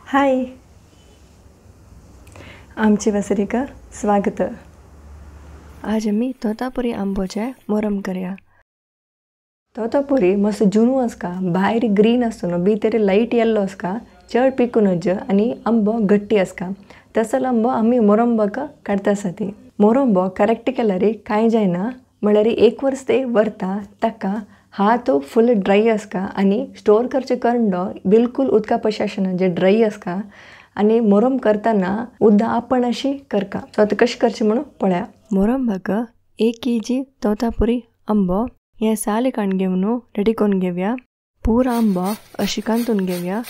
हाय आमची वसरिका स्वागत। आज आम्ही तोतापुरी आंबोचे मोरम करूया। तोतापुरी मस्त जुनू असका, भायर ग्रीन असतो ना, भितर लाईट येल्लो असका, चड पिकूनच आणि आंबो गट्टी असका। तसलो आंबो आम्ही मोरंबाक काढतासाठी मोरंबो करेक्ट केल्यार कांय जायना, म्हळ्यार 1 वर्स ते व्हरता ताका हा तो फुल ड्राय असका आणि स्टोर करचे कंडो बिलकुल उदका पशी आसना, जे ड्राय असका आणि मोरम करताना उद्दा आपण अशी करका। सो आता कशी करची म्हणून पळया। मोरंबाक 1 kg तोतापुरी आंबो हे साली काढून घेवन रेडी करून घेऊया। पूरा आंबो अशी कांतून घेऊया।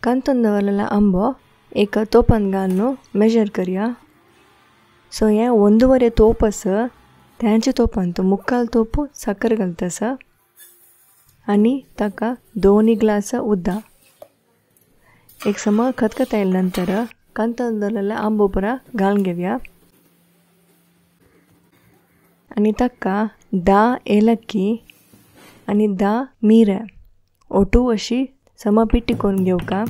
कांतून दवरलेला आंबो एक तोपान घालून मेजर करूया। सो हे 1 तोप आस, त्यांच्या तोपान तो 1/4 तोप साखर घालतास आणि ताका 2 ग्लास उदक एक सम खतखतायल्या नंतर कांतून दवरलेला आंबो पुरा घालून घेऊया आणि ताका 10 एलक्की आणि 10 मिरे ओटू अशी सम पिट्टी करून घेवका।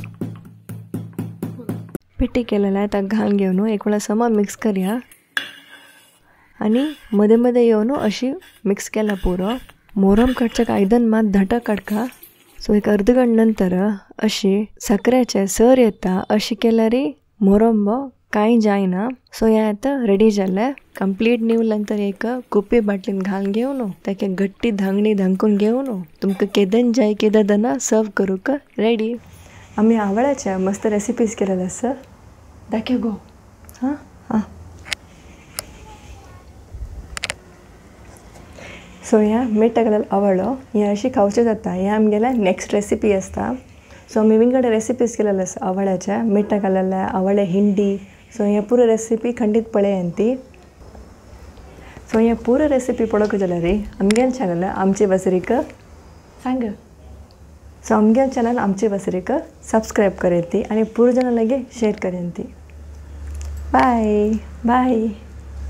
पिट्टी केलेला ताका घालून घेवन एक वेळा सम मिक्स करूया आणि मध्ये मध्ये येऊन अशी मिक्स केला पुरो। मोरम काडच्या आयदन मात धाटा काडका। सो एक अर्ध घंट नंतर अशी साखरेचे सर येता, अशी केल्यार मोरंबो कांय जायना। सो हे आता रेडी जाले। कंप्लीट निवल्या नंतर एक कुप्पी बाटलीन घालून घेवन ताका गट्टी धांगणी धांकून घेवन तुमकां केदन जाय केदना सर्व करूक रेडी। आम्ही आवळ्याच्या मस्त रेसिपीज केलेले आसा, दाखय गो। हां हां सो ह्या मीठ टाकलेलो आवळो हे अशी खावचे जाता। हे आमगेल्या नेक्स्ट रेसिपी असता। सो आमी विंगड रेसिपीज केलेले आसा आवळ्याच्या, मीठ टाकलेले आवळे हिंडी। सो हे पुरो रेसिपी खंडीत पळयात ती। सो हे पुरो रेसिपी पळोवंक जाल्यार आमगेल चॅनल आमची वसरिक सांग। सो आमगेल चॅनल आमची वसरिक सब्सक्राइब करें ती आणि पुरो जन लगे शेअर करें ती। Bye bye,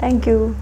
thank you.